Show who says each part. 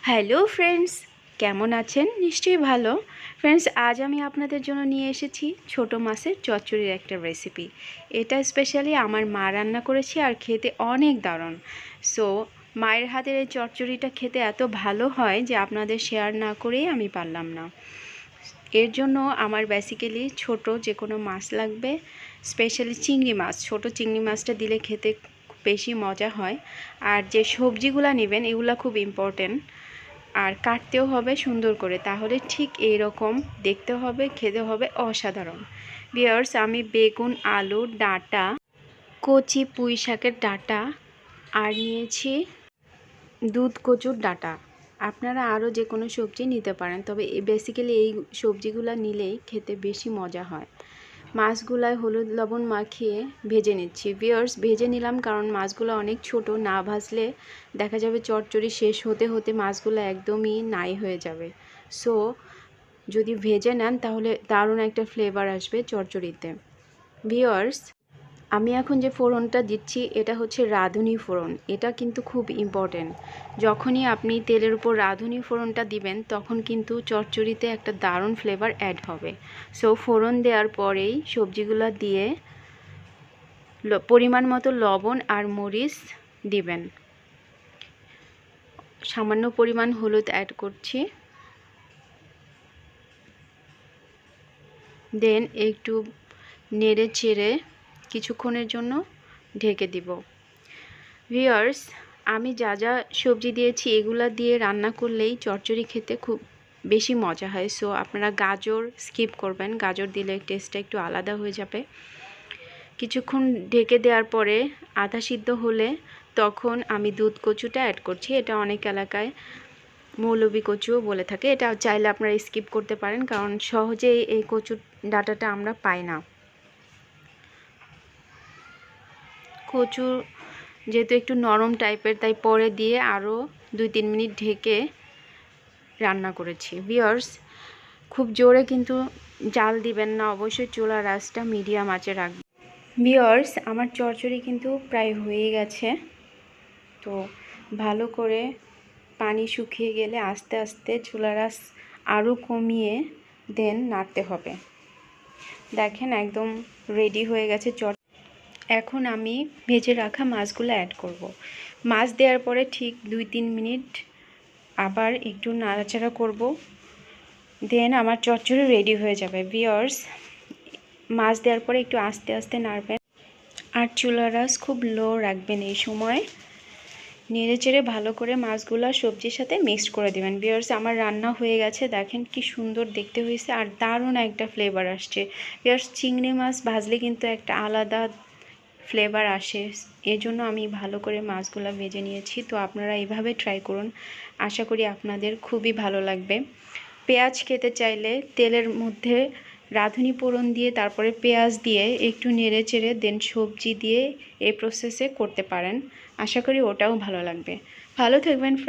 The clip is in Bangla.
Speaker 1: হ্যালো ফ্রেন্ডস, কেমন আছেন? নিশ্চয়ই ভালো। ফ্রেন্ডস, আজ আমি আপনাদের জন্য নিয়ে এসেছি ছোট মাছের চচ্চড়ির একটা রেসিপি। এটা স্পেশালি আমার মা রান্না করেছে আর খেতে অনেক দারুণ। সো মায়ের হাতের এই চচ্চড়িটা খেতে এত ভালো হয় যে আপনাদের শেয়ার না করেই আমি পারলাম না। এর জন্য আমার বেসিক্যালি ছোট যে কোনো মাছ লাগবে, স্পেশালি চিংড়ি মাছ। ছোট চিংড়ি মাছটা দিলে খেতে বেশি মজা হয়। আর যে সবজিগুলো নেবেন এগুলো খুব ইম্পর্টেন্ট, আর কাটতেও হবে সুন্দর করে, তাহলে ঠিক এই রকম দেখতে হবে, খেতে হবে অসাধারণ। ভিউয়ার্স, আমি বেগুন, আলু, ডাঁটা, কচি পুঁই শাকের ডাঁটা আর নিয়েছি দুধ কচুর ডাঁটা। আপনারা আরও যে কোনো সবজি নিতে পারেন, তবে বেসিক্যালি এই সবজিগুলো নিলেই খেতে বেশি মজা হয়। মাছগুলায় হলুদ লবণ মাখিয়ে ভেজে নিচ্ছি। ভিউয়ার্স, ভেজে নিলাম কারণ মাছগুলো অনেক ছোট, না ভাজলে দেখা যাবে চচ্চড়ি শেষ হতে হতে মাছগুলো একদমই নাই হয়ে যাবে। সো যদি ভেজে নেন তাহলে দারুণ একটা ফ্লেভার আসবে চচ্চড়িতে। ভিউয়ার্স, আমি এখন যে ফোড়নটা দিচ্ছি এটা হচ্ছে রাঁধুনি ফোড়ন। এটা কিন্তু খুব ইম্পর্টেন্ট। যখনই আপনি তেলের উপর রাঁধুনি ফোড়নটা দিবেন তখন কিন্তু চচ্চড়িতে একটা দারুণ ফ্লেভার অ্যাড হবে। সো ফোড়ন দেওয়ার পরেই সবজিগুলো দিয়ে পরিমাণ মতো লবণ আর মরিচ দিবেন। সামান্য পরিমাণ হলুদ অ্যাড করছি। দেন একটু নেড়ে চেড়ে কিছুক্ষণের জন্য ঢেকে দিব। ভিউয়ার্স, আমি যা যা সবজি দিয়েছি এগুলা দিয়ে রান্না করলেই চচ্চড়ি খেতে খুব বেশি মজা হয়। সো আপনারা গাজর স্কিপ করবেন, গাজর দিলে টেস্টটা একটু আলাদা হয়ে যাবে। কিছুক্ষণ ঢেকে দেওয়ার পরে আধা সিদ্ধ হলে তখন আমি দুধ কচুটা অ্যাড করছি। এটা অনেক এলাকায় মৌলবি কচুও বলে থাকে। এটা চাইলে আপনারা স্কিপ করতে পারেন, কারণ সহজেই এই কচুর ডাঁটাটা আমরা পাই না। কচু যেহেতু একটু নরম টাইপের, তাই পরে দিয়ে আরও 2-3 মিনিট ঢেকে রান্না করেছি। ভিউয়ার্স, খুব জোরে কিন্তু জাল দিবেন না, অবশ্যই চুলার আঁচটা মিডিয়াম আঁচে রাখবেন। ভিউয়ার্স, আমার চচ্চড়ি কিন্তু প্রায় হয়ে গেছে। তো ভালো করে পানি শুকিয়ে গেলে আস্তে আস্তে চুলার আঁচ আরও কমিয়ে দেন নাড়তে হবে। দেখেন একদম রেডি হয়ে গেছে এখন আমি ভেজে রাখা মাছগুলো অ্যাড করব। মাছ দেওয়ার পরে ঠিক 2-3 মিনিট আবার একটু নাড়াচাড়া করব। দেন আমার চচ্চড়ি রেডি হয়ে যাবে। ভিউয়ার্স, মাছ দেওয়ার পরে একটু আস্তে আস্তে নাড়বেন আর চুলার আঁচ খুব লো রাখবেন। এই সময় নেড়ে চেড়ে ভালো করে মাছগুলো সবজির সাথে মিক্সড করে দেবেন। ভিউয়ার্স, আমার রান্না হয়ে গেছে। দেখেন কি সুন্দর দেখতে হয়েছে আর দারুণ একটা ফ্লেভার আসছে। ভিউয়ার্স, চিংড়ি মাছ ভাজলে কিন্তু একটা আলাদা ফ্লেভার আসে, এজন্য আমি ভালো করে মাছগুলো ভেজে নিয়েছি। তো আপনারা এইভাবে ট্রাই করুন, আশা করি আপনাদের খুবই ভালো লাগবে। পেঁয়াজ খেতে চাইলে তেলের মধ্যে রাঁধুনি ফোড়ন দিয়ে তারপরে পেঁয়াজ দিয়ে একটু নেড়ে চেড়ে দেন সবজি দিয়ে এই প্রসেসে করতে পারেন। আশা করি ওটাও ভালো লাগবে। ভালো থাকবেন ফ্রেন্ড।